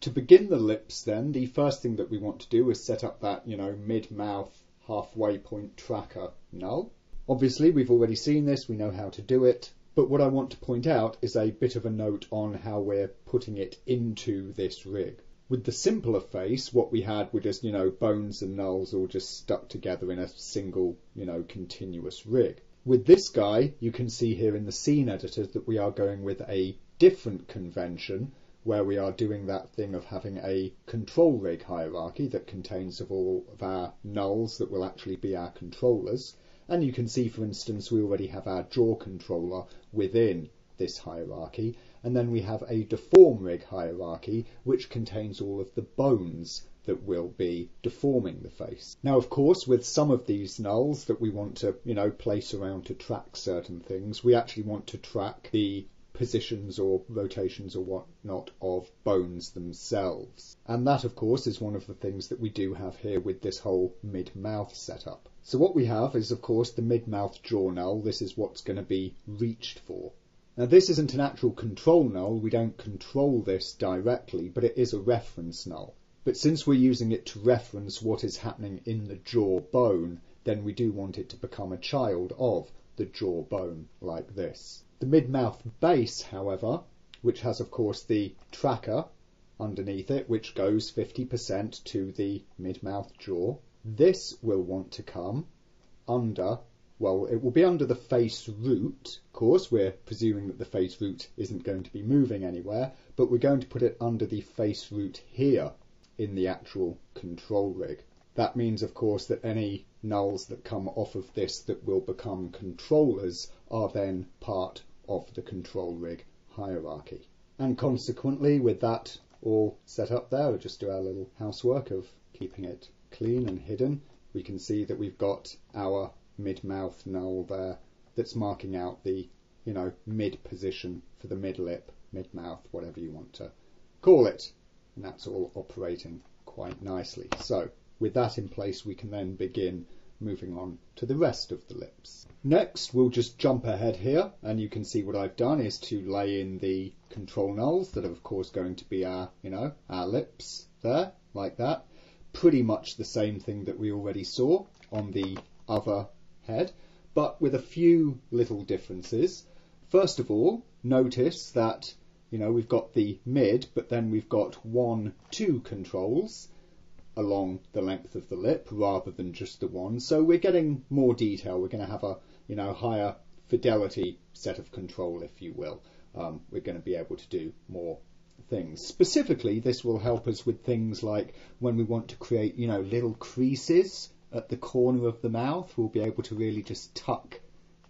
To begin the lips then, the first thing that we want to do is set up that, mid-mouth halfway point tracker null. Obviously we've already seen this, we know how to do it, but what I want to point out is a bit of a note on how we're putting it into this rig. With the simpler face, what we had were just, bones and nulls all just stuck together in a single, continuous rig. With this guy, you can see here in the scene editor that we are going with a different convention, where we are doing that thing of having a control rig hierarchy that contains of all of our nulls that will actually be our controllers. And you can see, for instance, we already have our jaw controller within this hierarchy. And then we have a deform rig hierarchy, which contains all of the bones that will be deforming the face. Now, of course, with some of these nulls that we want to, place around to track certain things, we actually want to track the positions or rotations or whatnot of bones themselves. And that, of course, is one of the things that we do have here with this whole mid-mouth setup. So what we have is, of course, the mid-mouth jaw null. This is what's going to be reached for. Now, this isn't an actual control null. We don't control this directly, but it is a reference null. But since we're using it to reference what is happening in the jaw bone, then we do want it to become a child of the jaw bone like this. The mid-mouth base, however, which has, of course, the tracker underneath it, which goes 50% to the mid-mouth jaw, this will want to come under, well, it will be under the face root. Of course, we're presuming that the face root isn't going to be moving anywhere, but we're going to put it under the face root here in the actual control rig. That means, of course, that any nulls that come off of this that will become controllers are then part of the control rig hierarchy. And consequently, with that all set up there, we'll just do our little housework of keeping it clean and hidden. We can see that we've got our mid-mouth null there that's marking out the, mid position for the mid-lip, mid-mouth, whatever you want to call it. And that's all operating quite nicely. So with that in place, we can then begin moving on to the rest of the lips. Next, we'll just jump ahead here, and you can see what I've done is to lay in the control nulls that are, of course, going to be our, our lips there, like that. Pretty much the same thing that we already saw on the other head, but with a few little differences. First of all, notice that, we've got the mid, but then we've got 2 controls along the length of the lip rather than just the one. So we're getting more detail. We're going to have a, higher fidelity set of control, if you will. We're going to be able to do more things. Specifically, this will help us with things like when we want to create, little creases at the corner of the mouth. We'll be able to really just tuck,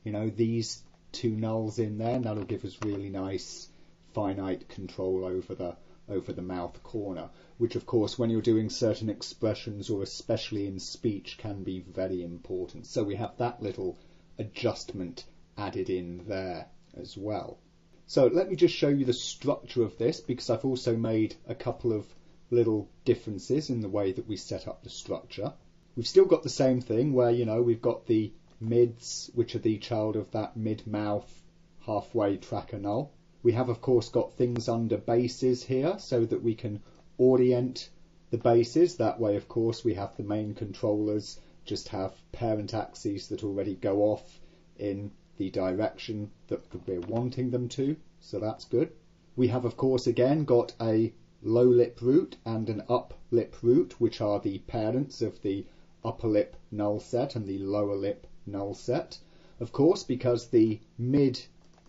these 2 nulls in there, and that'll give us really nice finite control over the mouth corner, which of course when you're doing certain expressions or especially in speech can be very important. So we have that little adjustment added in there as well. So let me just show you the structure of this, because I've also made a couple of little differences in the way that we set up the structure. We've still got the same thing where, we've got the mids, which are the child of that mid-mouth halfway tracker null. We have, of course, got things under bases here so that we can orient the bases. That way, of course, we have the main controllers just have parent axes that already go off in the direction that we're wanting them to. So that's good. We have, of course, again, got a low lip root and an up lip root, which are the parents of the upper lip null set and the lower lip null set. Of course, because the mid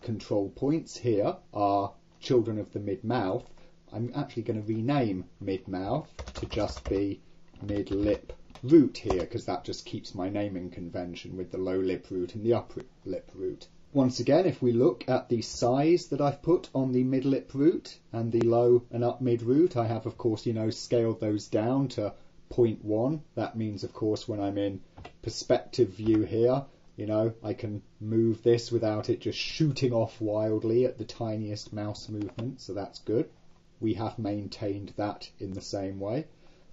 control points here are children of the mid-mouth, I'm actually going to rename mid-mouth to just be mid-lip root here, because that just keeps my naming convention with the low lip root and the upper lip root. Once again, if we look at the size that I've put on the mid-lip root and the low and up mid root, I have, of course, scaled those down to 0.1. That means, of course, when I'm in perspective view here, You know, I can move this without it just shooting off wildly at the tiniest mouse movement, so that's good. We have maintained that in the same way.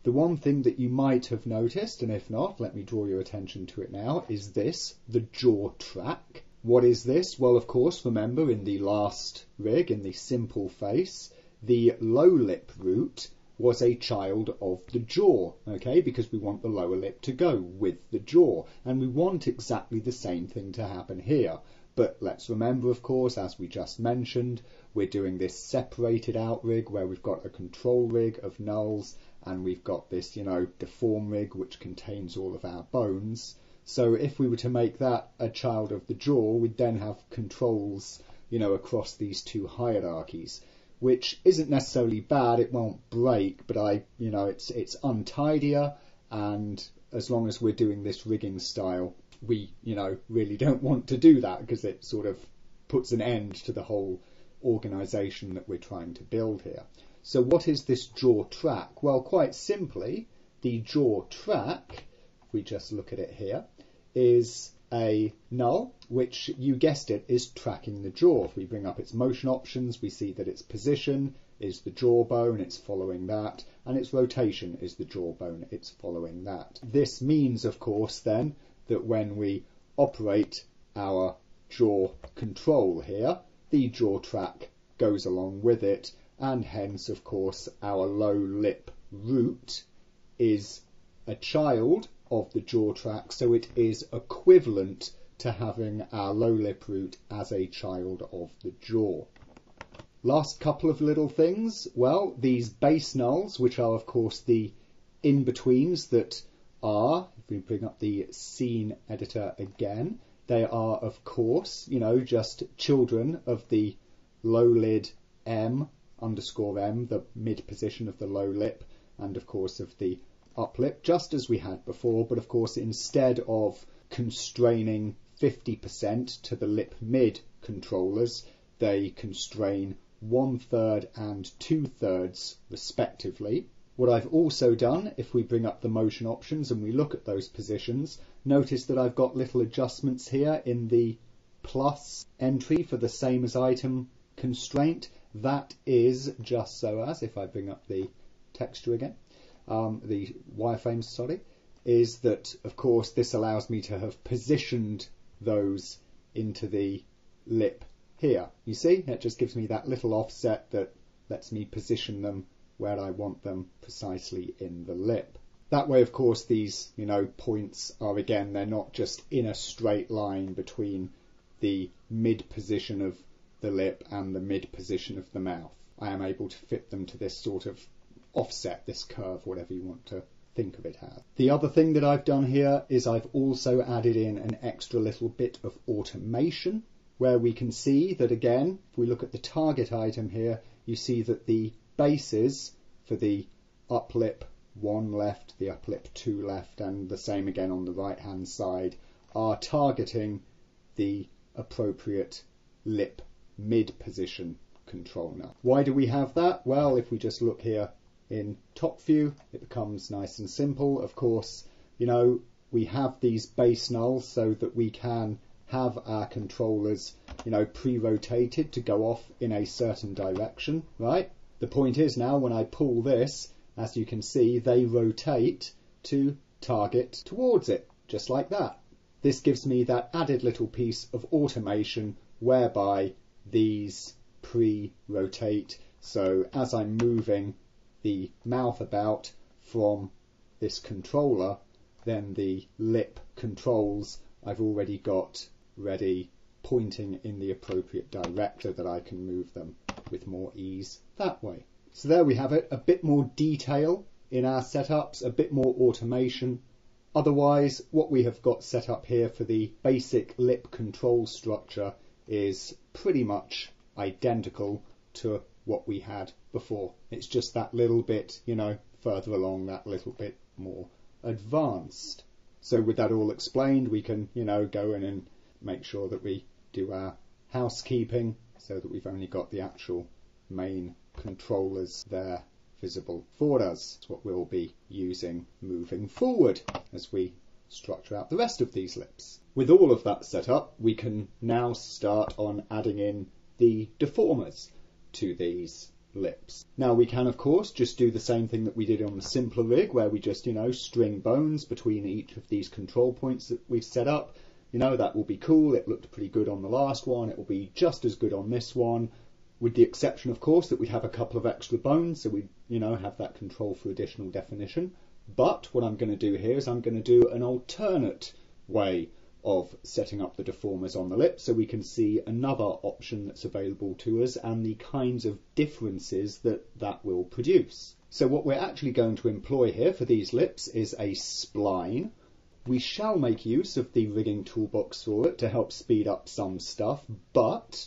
The one thing that you might have noticed, and if not, let me draw your attention to it now, is this, the jaw track. What is this? Well, of course, remember in the last rig, in the simple face, the low lip root was a child of the jaw, okay, because we want the lower lip to go with the jaw, and we want exactly the same thing to happen here. But let's remember, of course, as we just mentioned, we're doing this separated out rig where we've got a control rig of nulls and we've got this, you know, deform rig which contains all of our bones. So if we were to make that a child of the jaw, we'd then have controls, you know, across these two hierarchies, which isn't necessarily bad. It won't break, but it's untidier, and as long as we're doing this rigging style, we, you know, really don't want to do that because it sort of puts an end to the whole organization that we're trying to build here. So what is this jaw track? Well, quite simply, the jaw track, if we just look at it here, is a null, which, you guessed it, is tracking the jaw. If we bring up its motion options, we see that its position is the jawbone, it's following that, and its rotation is the jawbone, it's following that. This means, of course, then, that when we operate our jaw control here, the jaw track goes along with it, and hence, of course, our low lip root is a child of the jaw track, so it is equivalent to having our low lip root as a child of the jaw. Last couple of little things. Well, these base nulls, which are, of course, the in-betweens that are, if we bring up the scene editor again, they are, of course, you know, just children of the low lid M_M, the mid position of the low lip, and of course of the up lip, just as we had before, but of course instead of constraining 50% to the lip mid controllers, they constrain 1/3 and 2/3 respectively. What I've also done, if we bring up the motion options and we look at those positions, notice that I've got little adjustments here in the plus entry for the same as item constraint. That is just so as, if I bring up the texture again, the wireframes, sorry, is that, of course, this allows me to have positioned those into the lip here. You see, it just gives me that little offset that lets me position them where I want them precisely in the lip. That way, of course, these, you know, points are, again, they're not just in a straight line between the mid position of the lip and the mid position of the mouth. I am able to fit them to this sort of offset, this curve, whatever you want to think of it as. The other thing that I've done here is I've also added in an extra little bit of automation, where we can see that, again, if we look at the target item here, you see that the bases for the up lip 1 left, the up lip 2 left, and the same again on the right hand side, are targeting the appropriate lip mid position control now. Why do we have that? Well, if we just look here in top view, it becomes nice and simple. Of course, you know, we have these base nulls so that we can have our controllers, you know, pre-rotated to go off in a certain direction, right? The point is now when I pull this, as you can see, they rotate to target towards it, just like that. This gives me that added little piece of automation whereby these pre-rotate. So as I'm moving the mouth about from this controller, then the lip controls I've already got ready pointing in the appropriate direction that I can move them with more ease that way. So there we have it, a bit more detail in our setups, a bit more automation. Otherwise, what we have got set up here for the basic lip control structure is pretty much identical to what we had before. It's just that little bit, you know, further along, that little bit more advanced. So with that all explained, we can, you know, go in and make sure that we do our housekeeping so that we've only got the actual main controllers there visible for us. It's what we'll be using moving forward as we structure out the rest of these lips. With all of that set up, we can now start on adding in the deformers to these lips. Now we can of course just do the same thing that we did on the simpler rig, where we just, string bones between each of these control points that we've set up. That will be cool. It looked pretty good on the last one. It will be just as good on this one, with the exception of course that we have a couple of extra bones, so we have that control for additional definition. But what I'm going to do here is I'm going to do an alternate way of setting up the deformers on the lip, so we can see another option that's available to us and the kinds of differences that will produce. So what we're actually going to employ here for these lips is a spline. We shall make use of the rigging toolbox for it to help speed up some stuff, but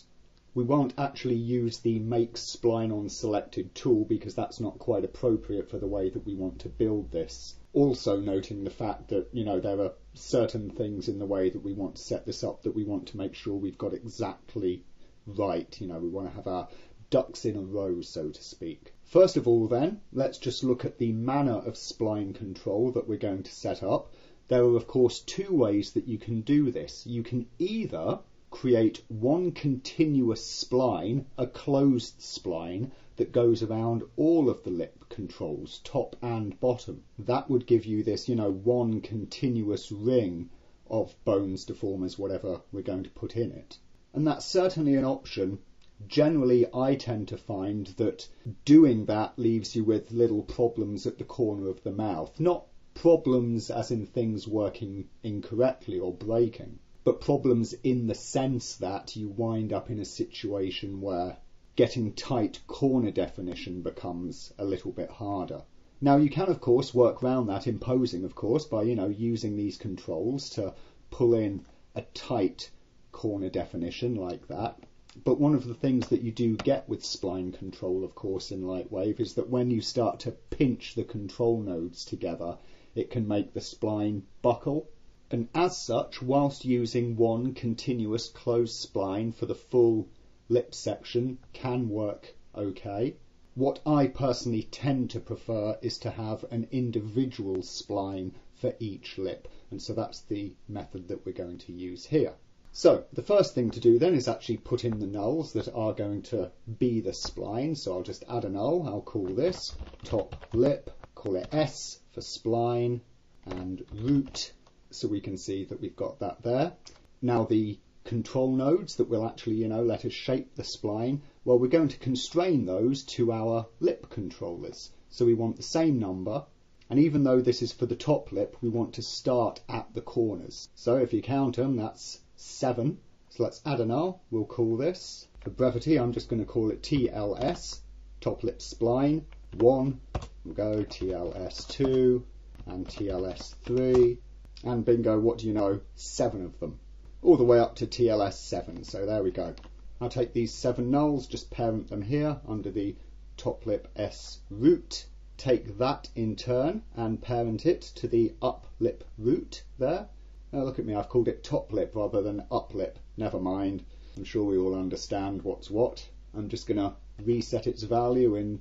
we won't actually use the make spline on selected tool because that's not quite appropriate for the way that we want to build this. Also noting the fact that, there are certain things in the way that we want to set this up that we want to make sure we've got exactly right. We want to have our ducks in a row, so to speak. First of all then, let's just look at the manner of spline control that we're going to set up. There are of course two ways that you can do this. You can either create one continuous spline, a closed spline, that goes around all of the lip controls, top and bottom. That would give you this, one continuous ring of bones, deformers, whatever we're going to put in it. And that's certainly an option. Generally, I tend to find that doing that leaves you with little problems at the corner of the mouth. Not problems as in things working incorrectly or breaking, but problems in the sense that you wind up in a situation where getting tight corner definition becomes a little bit harder. Now you can of course work around that, imposing of course by using these controls to pull in a tight corner definition like that. But one of the things that you do get with spline control of course in Lightwave is that when you start to pinch the control nodes together, it can make the spline buckle. And as such, whilst using one continuous closed spline for the full lip section can work okay, what I personally tend to prefer is to have an individual spline for each lip, and so that's the method that we're going to use here. So the first thing to do then is actually put in the nulls that are going to be the spline. So I'll just add a null. I'll call this top lip, call it S for spline, and root, so we can see that we've got that there. Now the control nodes that will actually, let us shape the spline, well, we're going to constrain those to our lip controllers. So we want the same number, and even though this is for the top lip, we want to start at the corners. So if you count them, that's 7. So let's add a null. We'll call this, for brevity, I'm just going to call it TLS, top lip spline 1. We'll go TLS2 and TLS3, and bingo, what do you know, 7 of them, all the way up to TLS7. So there we go. I'll take these 7 nulls, just parent them here under the top lip S root, take that in turn and parent it to the up lip root there. Now look at me, I've called it top lip rather than up lip. Never mind, I'm sure we all understand what's what. I'm just going to reset its value in,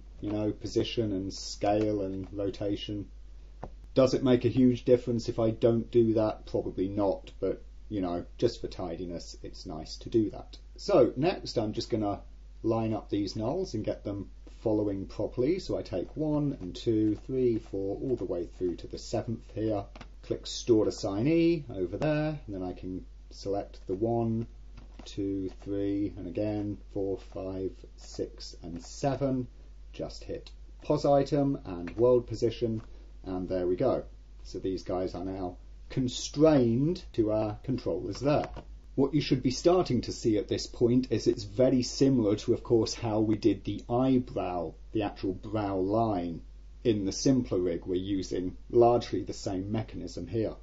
position and scale and rotation. Does it make a huge difference if I don't do that? Probably not, but just for tidiness, it's nice to do that. So next I'm just going to line up these nulls and get them following properly. So I take 1 and 2, 3, 4, all the way through to the 7th here. Click Stored Assignee over there, and then I can select the 1, 2, 3, and again 4, 5, 6, and 7. Just hit Pos item and world position, and there we go. So these guys are now constrained to our controllers there. What you should be starting to see at this point is it's very similar to, of course, how we did the eyebrow, the actual brow line in the simpler rig. We're using largely the same mechanism here.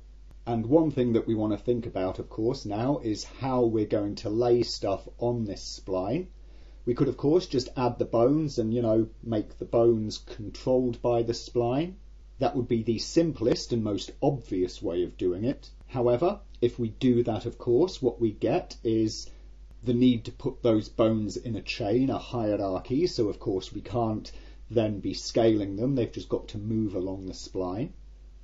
And one thing that we want to think about, of course, now is how we're going to lay stuff on this spline. We could, of course, just add the bones and, make the bones controlled by the spline. That would be the simplest and most obvious way of doing it. However, if we do that, of course, what we get is the need to put those bones in a chain, a hierarchy. So, of course, we can't then be scaling them. They've just got to move along the spline.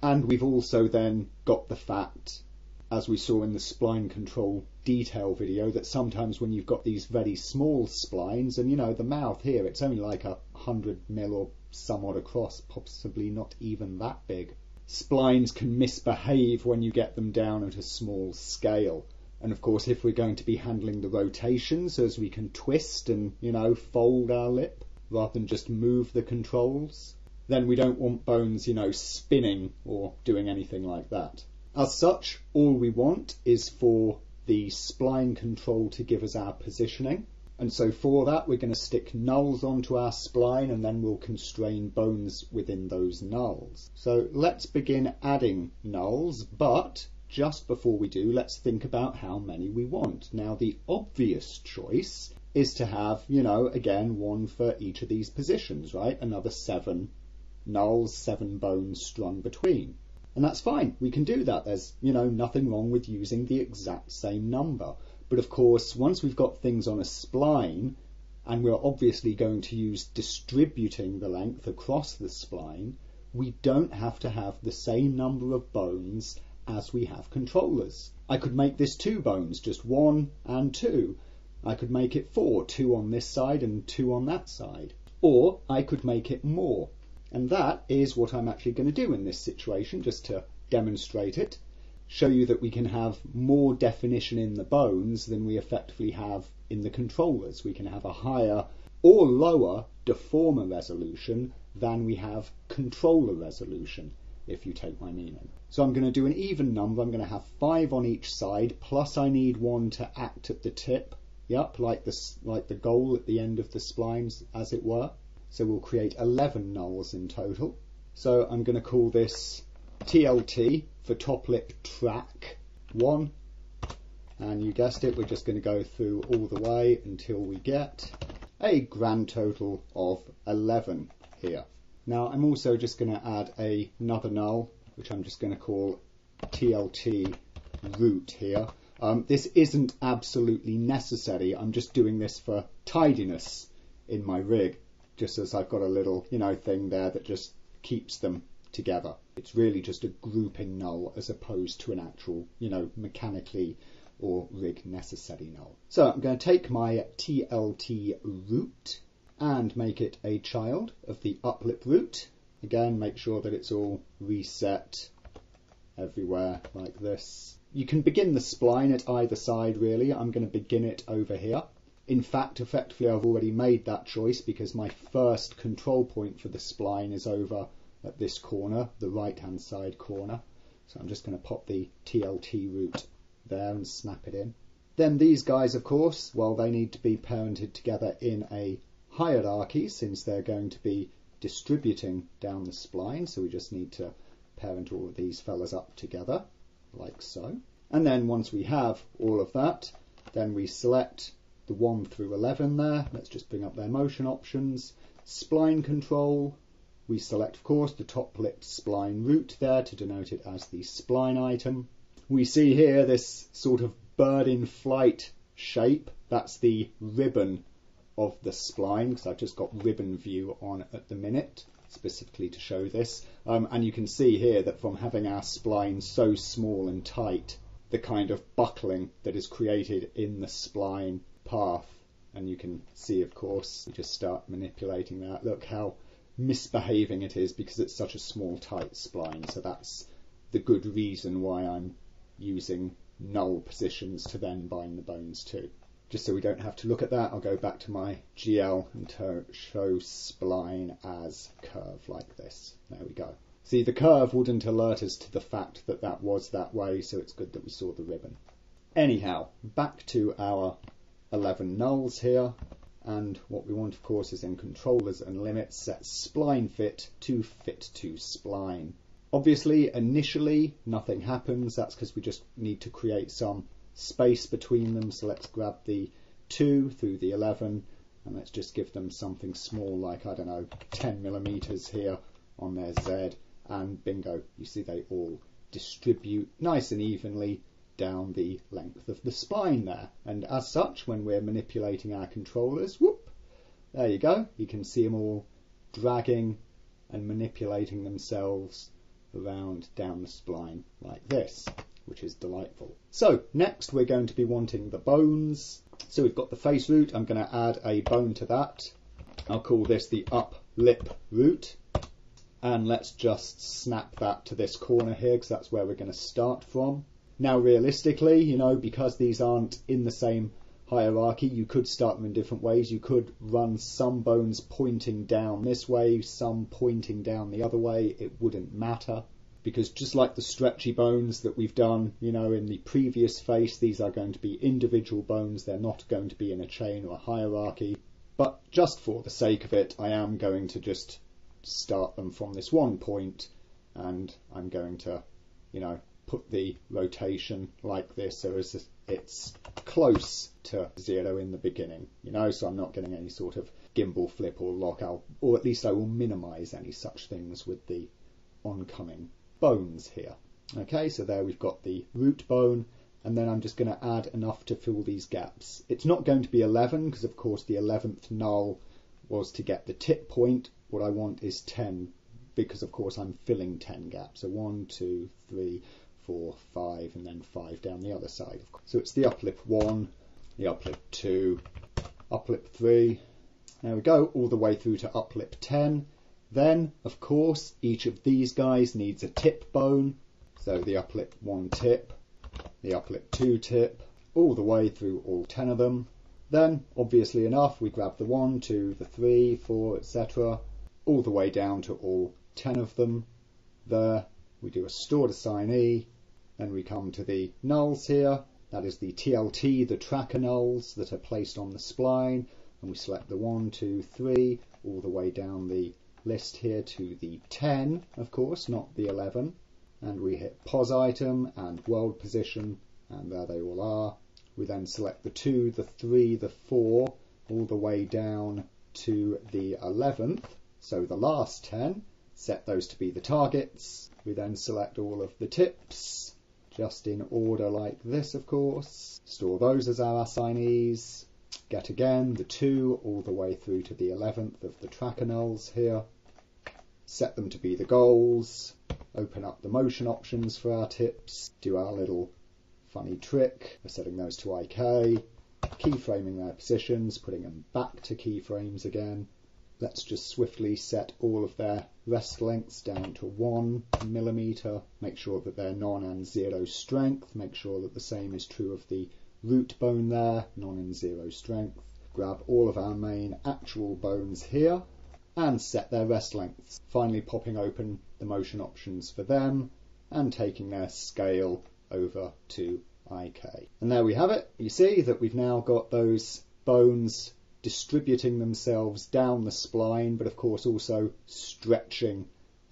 And we've also then got the fact as we saw in the spline control detail video, that sometimes when you've got these very small splines, and you know, the mouth here, it's only like 100 mm or somewhat across, possibly not even that big. Splines can misbehave when you get them down at a small scale. And of course, if we're going to be handling the rotations, as we can twist and, you know, fold our lip rather than just move the controls, then we don't want bones, you know, spinning or doing anything like that. As such, all we want is for the spline control to give us our positioning. And so for that, we're going to stick nulls onto our spline, and then we'll constrain bones within those nulls. So let's begin adding nulls, but just before we do, let's think about how many we want. Now, the obvious choice is to have, you know, again, one for each of these positions, right? Another 7 nulls, 7 bones strung between. And that's fine, we can do that. There's, you know, nothing wrong with using the exact same number. But of course, once we've got things on a spline, and we're obviously going to use distributing the length across the spline, we don't have to have the same number of bones as we have controllers. I could make this 2 bones, just 1 and 2. I could make it 4, 2 on this side and 2 on that side. Or I could make it more. And that is what I'm actually going to do in this situation, just to demonstrate it. Show you that we can have more definition in the bones than we effectively have in the controllers. We can have a higher or lower deformer resolution than we have controller resolution, if you take my meaning. So I'm going to do an even number. I'm going to have 5 on each side, plus I need 1 to act at the tip. Yep, like the goal at the end of the splines, as it were. So we'll create 11 nulls in total. So I'm going to call this TLT for top lip track 1. And you guessed it, we're just going to go through all the way until we get a grand total of 11 here. Now I'm also just going to add another null, which I'm just going to call TLT root here. This isn't absolutely necessary. I'm just doing this for tidiness in my rig, just as I've got a little, you know, thing there that just keeps them together. It's really just a grouping null as opposed to an actual, you know, mechanically or rig necessary null. So I'm going to take my TLT root and make it a child of the uplip root. Again, make sure that it's all reset everywhere like this. You can begin the spline at either side, really. I'm going to begin it over here. In fact, effectively, I've already made that choice because my first control point for the spline is over at this corner, the right-hand side corner. So I'm just going to pop the TLT root there and snap it in. Then these guys, of course, well, they need to be parented together in a hierarchy since they're going to be distributing down the spline. So we just need to parent all of these fellas up together, like so. And then once we have all of that, then we select the 1 through 11 there. Let's just bring up their motion options. Spline control. We select, of course, the top lip spline root there to denote it as the spline item. We see here this sort of bird in flight shape. That's the ribbon of the spline, because I've just got ribbon view on at the minute, specifically to show this. And you can see here that from having our spline so small and tight, the kind of buckling that is created in the spline path. And you can see, of course, you just start manipulating that. Look how misbehaving it is because it's such a small, tight spline. So that's the good reason why I'm using null positions to then bind the bones to. Just so we don't have to look at that, I'll go back to my GL and show spline as curve like this. There we go. See, the curve wouldn't alert us to the fact that that was that way, so it's good that we saw the ribbon. Anyhow, back to our 11 nulls here, and what we want, of course, is in controllers and limits, set spline fit to spline. Obviously, initially, nothing happens. That's because we just need to create some space between them. So let's grab the 2 through the 11, and let's just give them something small, like, I don't know, 10 millimeters here on their Z, and bingo, you see they all distribute nice and evenly down the length of the spine there. And as such, when we're manipulating our controllers, whoop, there you go, you can see them all dragging and manipulating themselves around down the spline like this. which is delightful. So next we're going to be wanting the bones. So we've got the face root. I'm going to add a bone to that. I'll call this the up lip root. And let's just snap that to this corner here, because that's where we're going to start from. Now realistically, you know, because these aren't in the same hierarchy, you could start them in different ways. You could run some bones pointing down this way, some pointing down the other way. It wouldn't matter, because just like the stretchy bones that we've done, you know, in the previous face, these are going to be individual bones. They're not going to be in a chain or a hierarchy. But just for the sake of it, I am going to just start them from this one point, and I'm going to, you know, put the rotation like this so as it's close to 0 in the beginning, you know, so I'm not getting any sort of gimbal flip or lock out, or at least I will minimize any such things with the oncoming bones here. Okay, so there we've got the root bone, and then I'm just going to add enough to fill these gaps. It's not going to be 11, because of course the 11th null was to get the tip point. What I want is 10, because of course I'm filling 10 gaps. So 1, 2, 3, 4, 5, and then 5 down the other side. So it's the uplip 1, the uplip 2, uplip 3. There we go, all the way through to uplip 10. Then, of course, each of these guys needs a tip bone. So the uplip 1 tip, the uplip 2 tip, all the way through all 10 of them. Then, obviously enough, we grab the 1, 2, the 3, 4, etc. all the way down to all 10 of them. There, we do a stored assignee. Then we come to the nulls here. That is the TLT, the tracker nulls that are placed on the spline. And we select the 1, 2, 3, all the way down the list here to the 10, of course, not the 11. And we hit pos item and world position, and there they all are. We then select the 2, the 3, the 4, all the way down to the 11th. So the last 10, set those to be the targets. We then select all of the tips, just in order like this, of course. Store those as our assignees. Get again the 2 all the way through to the 11th of the tracker nulls here. Set them to be the goals. Open up the motion options for our tips. Do our little funny trick of setting those to IK. Keyframing their positions, putting them back to keyframes again. Let's just swiftly set all of their rest lengths down to 1 millimeter. Make sure that they're non and 0 strength. Make sure that the same is true of the root bone there, non and 0 strength. Grab all of our main actual bones here and set their rest lengths. Finally popping open the motion options for them and taking their scale over to IK. And there we have it. You see that we've now got those bones distributing themselves down the spline, but of course also stretching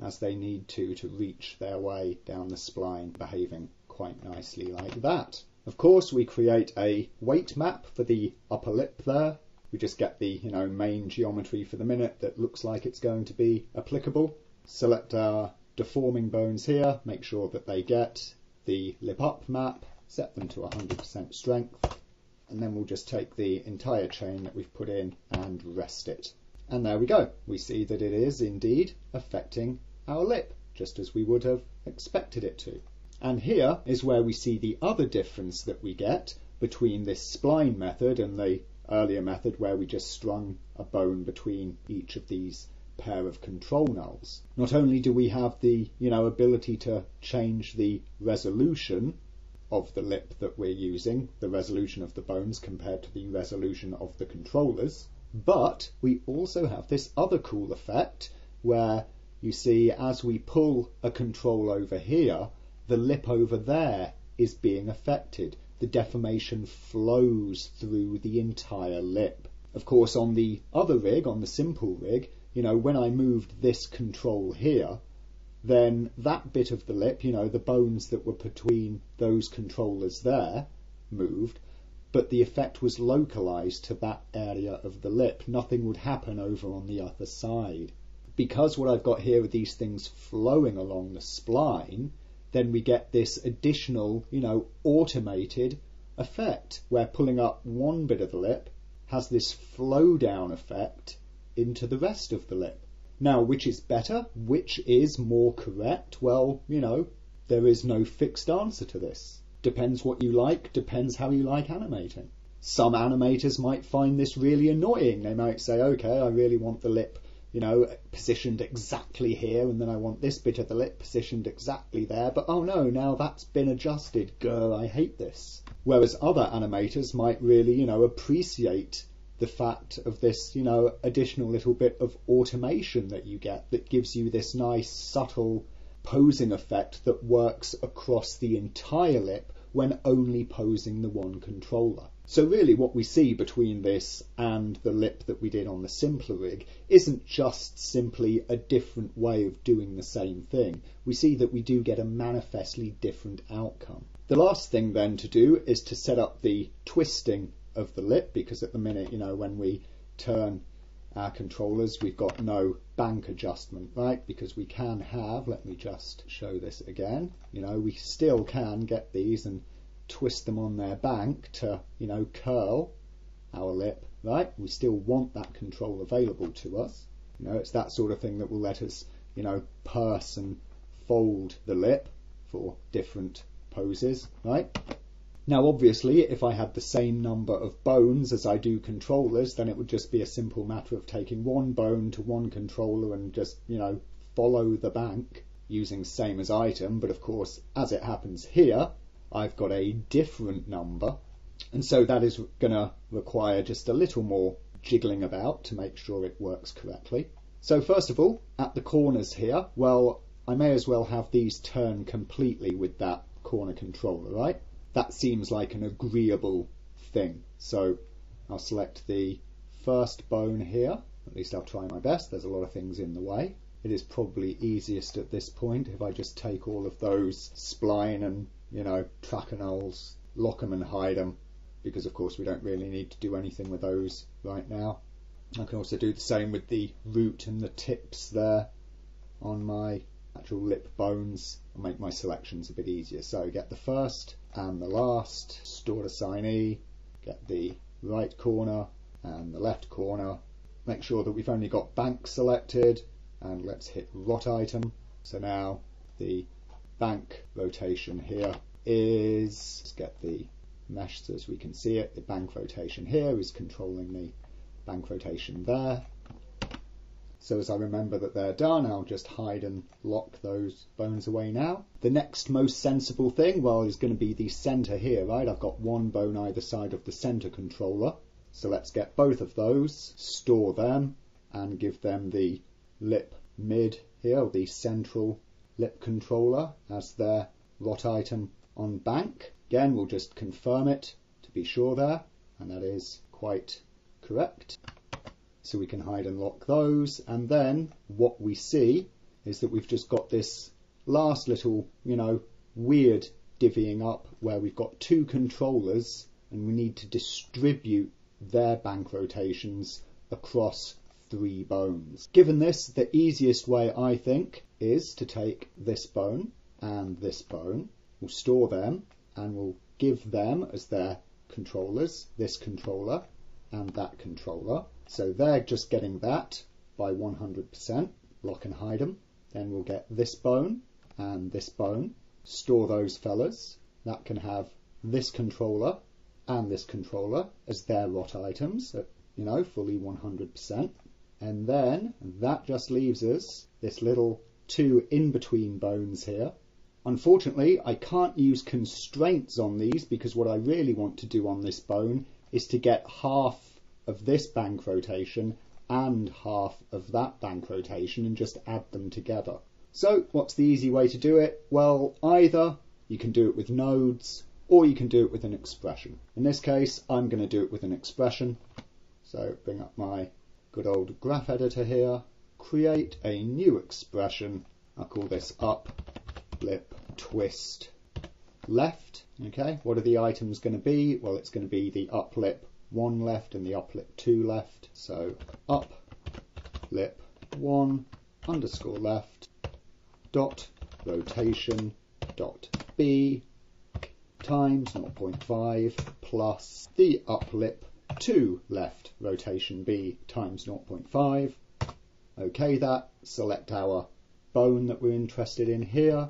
as they need to reach their way down the spline, behaving quite nicely like that. Of course, we create a weight map for the upper lip there. We just get the main geometry for the minute that looks like it's going to be applicable. Select our deforming bones here, make sure that they get the lip up map, set them to 100% strength, and then we'll just take the entire chain that we've put in and rest it. And there we go. We see that it is indeed affecting our lip, just as we would have expected it to. And here is where we see the other difference that we get between this spline method and the earlier method where we just strung a bone between each of these pair of control nulls. Not only do we have the ability to change the resolution of the lip that we're using, the resolution of the bones compared to the resolution of the controllers, but we also have this other cool effect where you see as we pull a control over here, the lip over there is being affected. The deformation flows through the entire lip. Of course, on the other rig, on the simple rig, when I moved this control here, then that bit of the lip, the bones that were between those controllers there, moved, but the effect was localized to that area of the lip. Nothing would happen over on the other side. Because what I've got here are these things flowing along the spline, then we get this additional, automated effect where pulling up one bit of the lip has this flow down effect into the rest of the lip. Now, which is better? Which is more correct? Well, There is no fixed answer to this. Depends what you like, depends how you like animating. Some animators might find this really annoying. They might say, okay, I really want the lip, positioned exactly here, and then I want this bit of the lip positioned exactly there, but oh no, now that's been adjusted. Grr, I hate this. Whereas other animators might really, appreciate the fact of this, additional little bit of automation that you get that gives you this nice, subtle posing effect that works across the entire lip when only posing the one controller. So really what we see between this and the lip that we did on the simpler rig isn't just simply a different way of doing the same thing. We see that we do get a manifestly different outcome. The last thing then to do is to set up the twisting of the lip, because at the minute, when we turn our controllers, we've got no bank adjustment, right? Because we can have, let me just show this again, we still can get these and twist them on their bank to, curl our lip, right? We still want that control available to us. It's that sort of thing that will let us, purse and fold the lip for different poses, right? Now, obviously, if I had the same number of bones as I do controllers, then it would just be a simple matter of taking one bone to one controller and just, follow the bank using same as item. But of course, as it happens here, I've got a different number. And so that is going to require just a little more jiggling about to make sure it works correctly. So first of all, at the corners here, well, I may as well have these turn completely with that corner controller, right? That seems like an agreeable thing. So I'll select the first bone here. At least I'll try my best. There's a lot of things in the way. It is probably easiest at this point if I just take all of those spline and, tracker nulls, lock them and hide them, because of course we don't really need to do anything with those right now. I can also do the same with the root and the tips there on my actual lip bones. I'll make my selections a bit easier. So get the first and the last, stored assignee, get the right corner and the left corner. Make sure that we've only got bank selected, and let's hit rot item. So now the bank rotation here is, let's get the mesh so as we can see it. The bank rotation here is controlling the bank rotation there. So as I remember that they're done, I'll just hide and lock those bones away now. The next most sensible thing, well, is going to be the center here, right? I've got one bone either side of the center controller. So let's get both of those, store them, and give them the lip mid here, or the central lip controller as their rot item on bank. Again, we'll just confirm it to be sure there, and that is quite correct. So we can hide and lock those, and then what we see is that we've just got this last little, weird divvying up where we've got two controllers and we need to distribute their bank rotations across 3 bones. Given this, the easiest way I think is to take this bone and this bone, we'll store them and we'll give them as their controllers, this controller and that controller. So they're just getting that by 100%, lock and hide them. Then we'll get this bone and this bone, store those fellas. That can have this controller and this controller as their rot items at, fully 100%. And then that just leaves us this little 2 in-between bones here. Unfortunately, I can't use constraints on these because what I really want to do on this bone is to get half of this bank rotation and half of that bank rotation and just add them together. So what's the easy way to do it? Well, either you can do it with nodes or you can do it with an expression. In this case, I'm going to do it with an expression. So bring up my good old graph editor here, create a new expression. I'll call this up, lip, twist, left. Okay, what are the items going to be? Well, it's going to be the up lip 1 left and the up lip 2 left. So up lip 1 underscore left dot rotation dot b times 0.5 plus the up lip 2 left rotation b times 0.5. Okay, that select our bone that we're interested in here.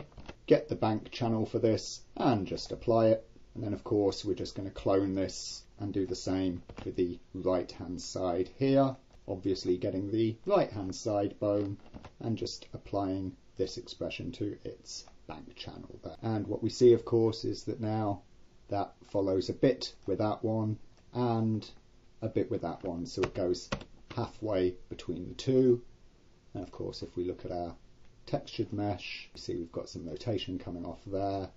get the bank channel for this and just apply it. And then of course we're just going to clone this and do the same with the right hand side here. Obviously getting the right hand side bone and just applying this expression to its bank channel there. And what we see of course is that now that follows a bit with that one and a bit with that one, so it goes halfway between the two. And of course if we look at our textured mesh, you see we've got some rotation coming off there,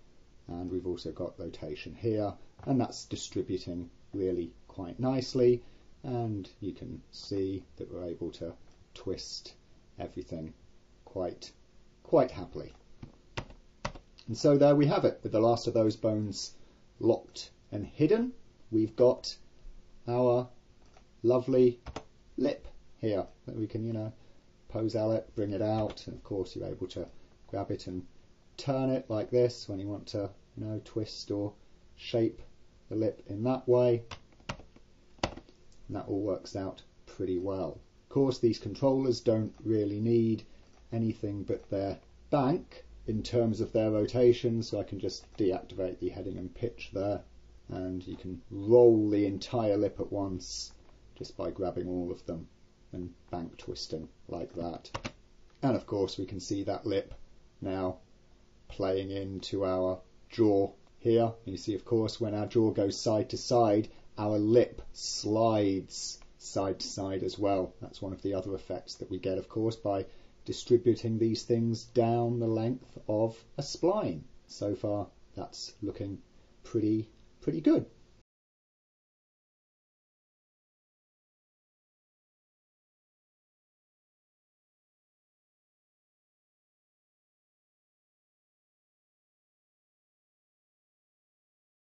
and we've also got rotation here, and that's distributing really quite nicely, and you can see that we're able to twist everything quite happily. And so there we have it. With the last of those bones locked and hidden, we've got our lovely lip here that we can, pose at it, bring it out, and of course you're able to grab it and turn it like this when you want to, twist or shape the lip in that way. And that all works out pretty well. Of course, these controllers don't really need anything but their bank in terms of their rotation, so I can just deactivate the heading and pitch there, and you can roll the entire lip at once just by grabbing all of them and bank twisting like that. And of course we can see that lip now playing into our jaw here. You see of course when our jaw goes side to side, our lip slides side to side as well. That's one of the other effects that we get of course by distributing these things down the length of a spline. So far that's looking pretty good.